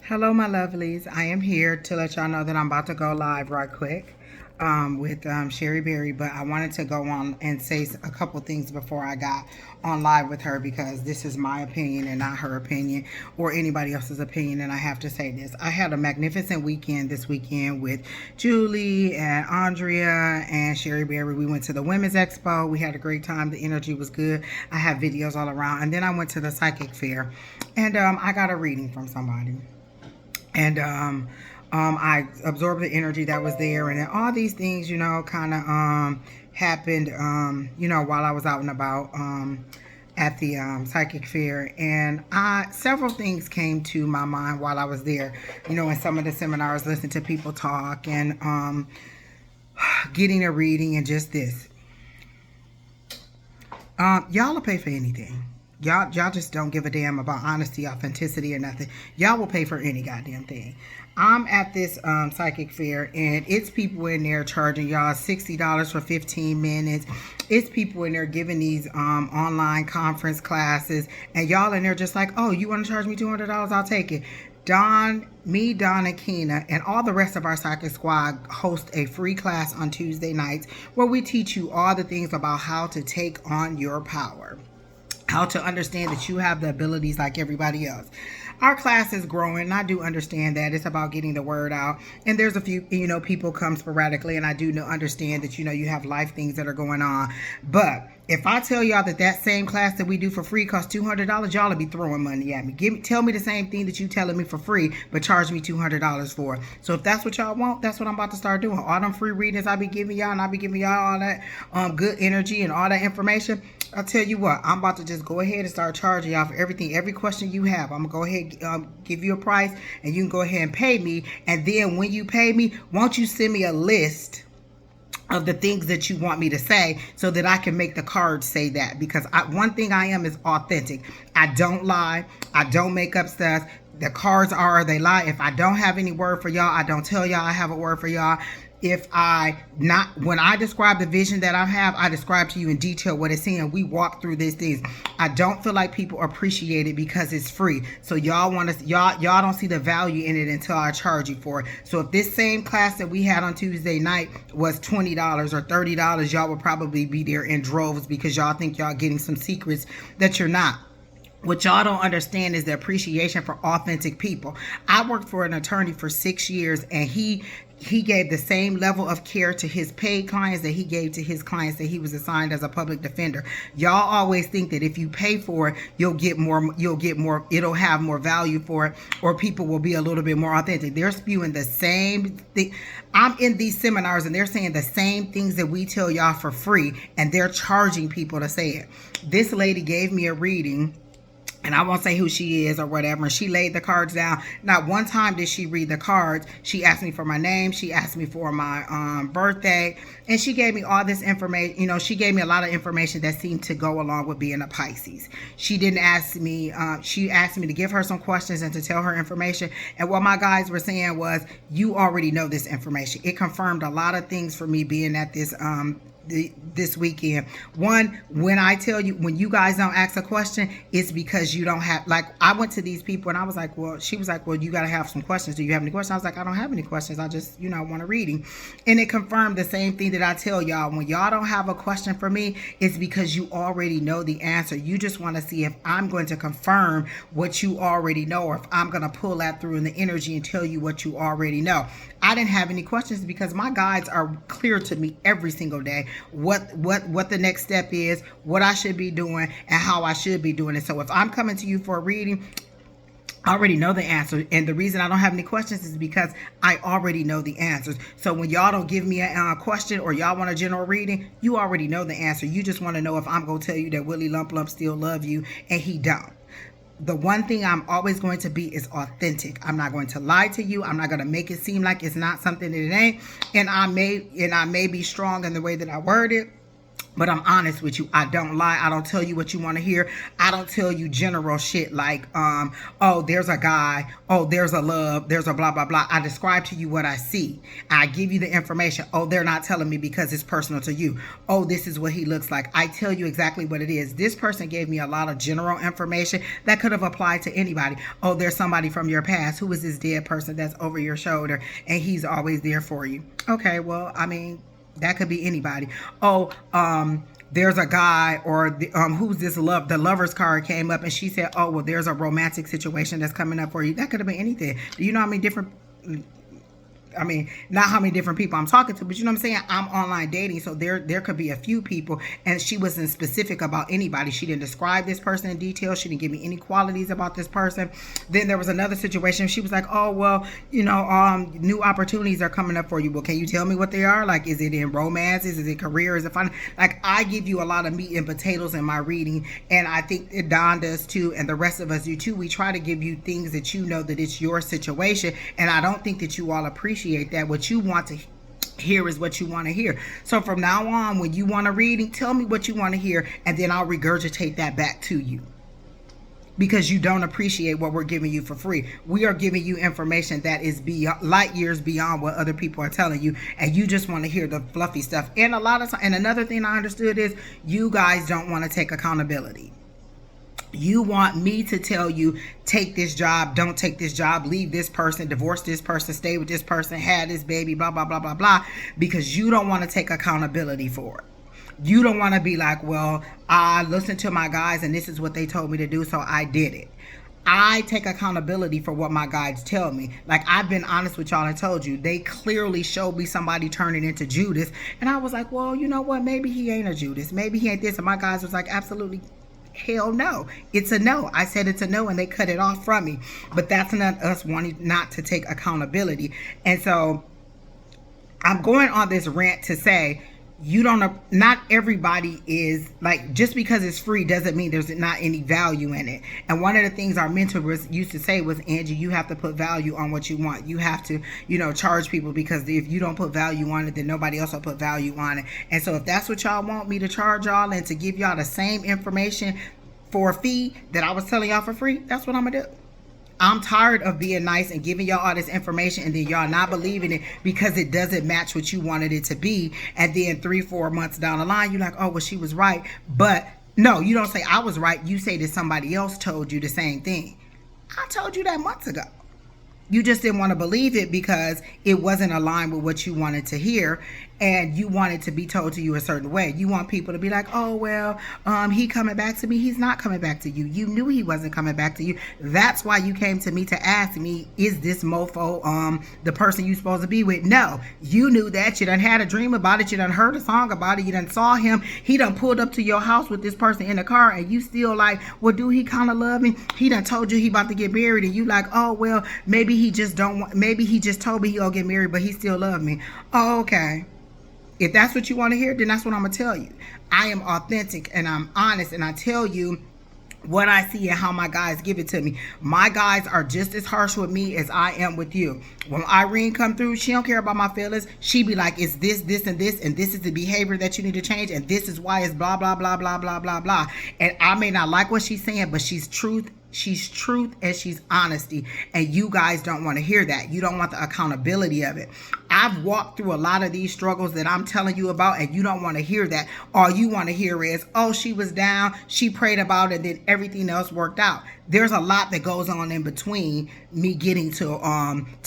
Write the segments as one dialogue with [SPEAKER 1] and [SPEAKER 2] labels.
[SPEAKER 1] Hello, my lovelies. I am here to let y'all know that I'm about to go live right quick with Sherry Berry, but I wanted to go on and say a couple things before I got on live with her because this is my opinion and not her opinion or anybody else's opinion, and I have to say this. I had a magnificent weekend this weekend with Julie and Andrea and Sherry Berry. We went to the Women's Expo. We had a great time. The energy was good. I have videos all around. And then I went to the psychic fair, and I got a reading from somebody. And I absorbed the energy that was there, and then all these things, kind of happened, while I was out and about at the psychic fair, and several things came to my mind while I was there. In some of the seminars, listening to people talk and getting a reading, and just this. Y'all will pay for anything. Y'all just don't give a damn about honesty, authenticity, or nothing. Y'all will pay for any goddamn thing. I'm at this psychic fair, and it's people in there charging y'all $60 for 15 minutes. It's people in there giving these online conference classes, and y'all in there just like, oh, you want to charge me $200? I'll take it. Don, and Keena, and all the rest of our psychic squad host a free class on Tuesday nights where we teach you all the things about how to take on your power, how to understand that you have the abilities like everybody else. Our class is growing, and I do understand that. It's about getting the word out. And there's a few, people come sporadically, and I do understand that, you have life things that are going on. But if I tell y'all that same class that we do for free costs $200, y'all will be throwing money at me. Tell me the same thing that you telling me for free, but charge me $200 for. So if that's what y'all want, that's what I'm about to start doing. All them free readings I be giving y'all, and I be giving y'all all that good energy and all that information. I'll tell you what, I'm about to just go ahead and start charging y'all for everything. Every question you have, I'm going to go ahead give you a price, and you can go ahead and pay me. And then when you pay me, won't you send me a list of the things that you want me to say so that I can make the cards say that? Because one thing I am is authentic. I don't lie. I don't make up stuff. The cards are, they lie. If I don't have any word for y'all, I don't tell y'all I have a word for y'all. When I describe the vision that I have, I describe to you in detail what it's saying. We walk through these things. I don't feel like people appreciate it because it's free. So y'all don't see the value in it until I charge you for it. So if this same class that we had on Tuesday night was $20 or $30, y'all would probably be there in droves because y'all think y'all getting some secrets that you're not. What y'all don't understand is the appreciation for authentic people. I worked for an attorney for 6 years, and he gave the same level of care to his paid clients that he gave to his clients that he was assigned as a public defender. Y'all always think that if you pay for it, you'll get more, it'll have more value for it, or people will be a little bit more authentic. They're spewing the same thing. I'm in these seminars, and they're saying the same things that we tell y'all for free, and they're charging people to say it. This lady gave me a reading, and I won't say who she is or whatever. And she laid the cards down. Not one time did she read the cards. She asked me for my name. She asked me for my birthday. And she gave me all this information. She gave me a lot of information that seemed to go along with being a Pisces. She didn't ask me. She asked me to give her some questions and to tell her information. And what my guys were saying was, you already know this information. It confirmed a lot of things for me being at this weekend. One, when I tell you, when you guys don't ask a question, it's because you don't have, like, I went to these people and I was like, well, she was like, well, you got to have some questions. Do you have any questions? I was like, I don't have any questions. I just, want a reading. And it confirmed the same thing that I tell y'all. When y'all don't have a question for me, it's because you already know the answer. You just want to see if I'm going to confirm what you already know, or if I'm going to pull that through in the energy and tell you what you already know. I didn't have any questions because my guides are clear to me every single day what the next step is, what I should be doing, and how I should be doing it. So if I'm coming to you for a reading, I already know the answer. And the reason I don't have any questions is because I already know the answers. So when y'all don't give me a question, or y'all want a general reading, you already know the answer. You just want to know if I'm going to tell you that Willie Lump Lump still love you, and he don't. The one thing I'm always going to be is authentic. I'm not going to lie to you. I'm not going to make it seem like it's not something that it ain't. And I may be strong in the way that I word it. But I'm honest with you. I don't lie. I don't tell you what you want to hear. I don't tell you general shit like, oh, there's a guy. Oh, there's a love. There's a blah, blah, blah. I describe to you what I see. I give you the information. Oh, they're not telling me because it's personal to you. Oh, this is what he looks like. I tell you exactly what it is. This person gave me a lot of general information that could have applied to anybody. Oh, there's somebody from your past. Who is this dead person that's over your shoulder and he's always there for you? Okay, well, I mean, that could be anybody. Oh, there's a guy, or who's this love? The lover's card came up, and she said, "Oh, well, there's a romantic situation that's coming up for you." That could have been anything. Do you know how many different? I mean, not how many different people I'm talking to, but you know what I'm saying? I'm online dating, so there could be a few people, and she wasn't specific about anybody. She didn't describe this person in detail. She didn't give me any qualities about this person. Then there was another situation. She was like, oh, well, you know, new opportunities are coming up for you. Well, can you tell me what they are? Like, is it in romance? Is it career? Is it fun? Like, I give you a lot of meat and potatoes in my reading, and I think Don does too, and the rest of us do too. We try to give you things that you know that it's your situation, and I don't think that you all appreciate that. What you want to hear is what you want to hear. So from now on, when you want a reading, tell me what you want to hear, and then I'll regurgitate that back to you, because you don't appreciate what we're giving you for free. We are giving you information that is beyond, light years beyond what other people are telling you, and you just want to hear the fluffy stuff. And a lot of time, and another thing I understood is you guys don't want to take accountability. You want me to tell you, take this job, don't take this job, leave this person, divorce this person, stay with this person, have this baby, blah, blah, blah, blah, blah, because you don't want to take accountability for it. You don't want to be like, well, I listened to my guys and this is what they told me to do, so I did it. I take accountability for what my guides tell me. Like, I've been honest with y'all and told you, they clearly showed me somebody turning into Judas. And I was like, well, you know what? Maybe he ain't a Judas. Maybe he ain't this. And my guys was like, absolutely hell no. It's a no. I said it's a no, and they cut it off from me. But that's not us wanting not to take accountability. And so I'm going on this rant to say, you don't know, not everybody is like, just because it's free doesn't mean there's not any value in it. And one of the things our mentor used to say was, Angie, you have to put value on what you want. You have to, you know, charge people, because if you don't put value on it, then nobody else will put value on it. And so if that's what y'all want me to charge y'all and to give y'all the same information for a fee that I was telling y'all for free, that's what I'm gonna do. I'm tired of being nice and giving y'all all this information and then y'all not believing it because it doesn't match what you wanted it to be. And then 3-4 months down the line, you're like, oh, well, she was right. But no, you don't say I was right. You say that somebody else told you the same thing. I told you that months ago. You just didn't want to believe it because it wasn't aligned with what you wanted to hear, and you wanted to be told to you a certain way. You want people to be like, oh, well, he coming back to me. He's not coming back to you. You knew he wasn't coming back to you. That's why you came to me to ask me, is this mofo the person you supposed to be with? No, you knew that. You done had a dream about it. You done heard a song about it. You done saw him. He done pulled up to your house with this person in the car, and you still like, well, do he kind of love me? He done told you he about to get married, and you like, oh, well, maybe he just don't want, maybe he just told me he gonna get married, but he still love me. Oh, okay. If that's what you want to hear, then that's what I'm gonna tell you. I am authentic and I'm honest, and I tell you what I see and how my guys give it to me. My guys are just as harsh with me as I am with you. When Irene come through, she don't care about my feelings. She be like, it's this, this, and this is the behavior that you need to change, and this is why it's blah, blah, blah, blah, blah, blah, blah. And I may not like what she's saying, but she's truth. She's truth and she's honesty. And you guys don't want to hear that. You don't want the accountability of it. I've walked through a lot of these struggles that I'm telling you about, and you don't want to hear that. All you want to hear is, oh, she was down, she prayed about it, and then everything else worked out. There's a lot that goes on in between me getting to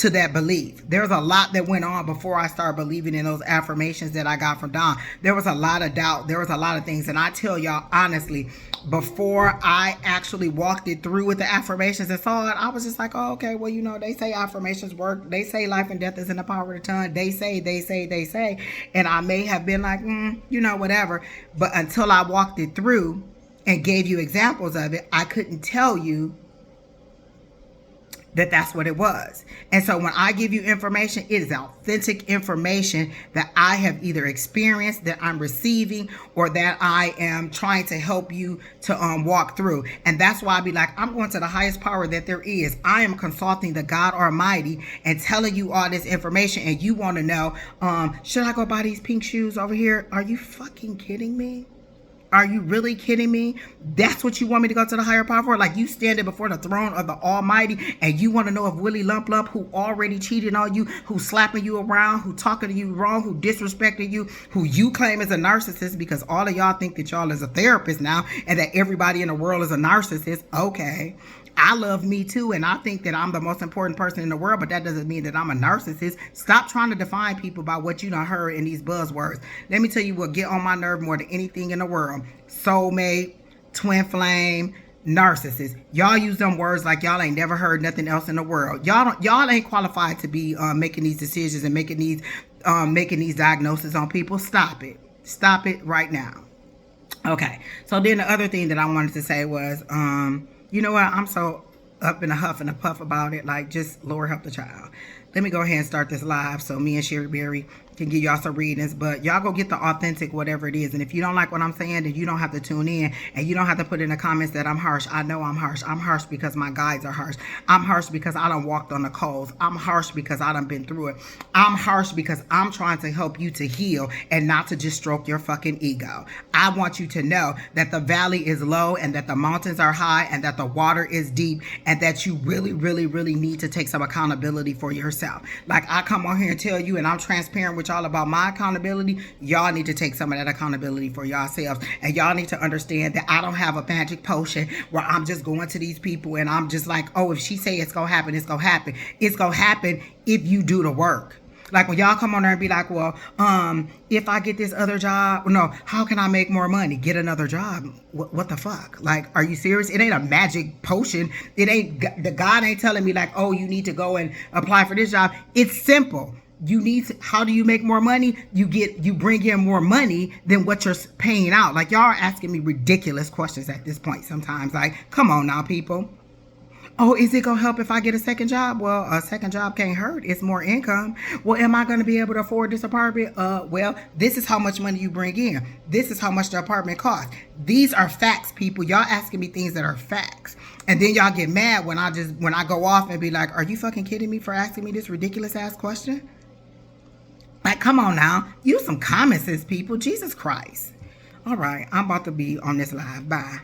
[SPEAKER 1] that belief. There's a lot that went on before I started believing in those affirmations that I got from Don. There was a lot of doubt. There was a lot of things. And I tell y'all honestly, before I actually walked it through with the affirmations and saw it, I was just like, oh, okay, well, you know, they say affirmations work. They say life and death is in the power of the tongue. They say. And I may have been like, you know, whatever. But until I walked it through and gave you examples of it, I couldn't tell you that that's what it was. And so when I give you information, it is authentic information that I have either experienced, that I'm receiving, or that I am trying to help you to walk through. And that's why I be like, I'm going to the highest power that there is. I am consulting the God Almighty and telling you all this information, and you want to know, should I go buy these pink shoes over here? Are you fucking kidding me? Are you really kidding me? That's what you want me to go to the higher power for? Like, you standing before the throne of the Almighty and you want to know if Willie Lump Lump, who already cheated on you, who slapping you around, who talking to you wrong, who disrespecting you, who you claim is a narcissist, because all of y'all think that y'all is a therapist now and that everybody in the world is a narcissist. Okay. I love me too, and I think that I'm the most important person in the world, but that doesn't mean that I'm a narcissist. Stop trying to define people by what you done heard in these buzzwords. Let me tell you what get on my nerve more than anything in the world. Soulmate, twin flame, narcissist. Y'all use them words like y'all ain't never heard nothing else in the world. Y'all ain't qualified to be making these decisions and making these diagnoses on people. Stop it. Stop it right now. Okay. So then the other thing that I wanted to say was, you know what? I'm so up in a huff and a puff about it. Like, just Lord help the child. Let me go ahead and start this live so me and Sherry Berry can give y'all some readings. But y'all go get the authentic whatever it is. And if you don't like what I'm saying, then you don't have to tune in. And you don't have to put in the comments that I'm harsh. I know I'm harsh. I'm harsh because my guides are harsh. I'm harsh because I done walked on the coals. I'm harsh because I done been through it. I'm harsh because I'm trying to help you to heal and not to just stroke your fucking ego. I want you to know that the valley is low and that the mountains are high and that the water is deep and that you really, really, really need to take some accountability for yourself. Like, I come on here and tell you, and I'm transparent with y'all about my accountability. Y'all need to take some of that accountability for yourselves, and y'all need to understand that I don't have a magic potion where I'm just going to these people and I'm just like, oh, if she say it's gonna happen, it's gonna happen. It's gonna happen if you do the work. Like, when y'all come on there and be like, well, if I get this other job, no, how can I make more money? Get another job. What the fuck? Like, are you serious? It ain't a magic potion. It ain't, the God ain't telling me like, oh, you need to go and apply for this job. It's simple. You need to, how do you make more money? You bring in more money than what you're paying out. Like, y'all are asking me ridiculous questions at this point sometimes. Like, come on now, people. Oh, is it going to help if I get a second job? Well, a second job can't hurt. It's more income. Well, am I going to be able to afford this apartment? Well, this is how much money you bring in. This is how much the apartment costs. These are facts, people. Y'all asking me things that are facts. And then y'all get mad when I go off and be like, are you fucking kidding me for asking me this ridiculous ass question? Like, come on now. Use some common sense, people. Jesus Christ. All right. I'm about to be on this live. Bye.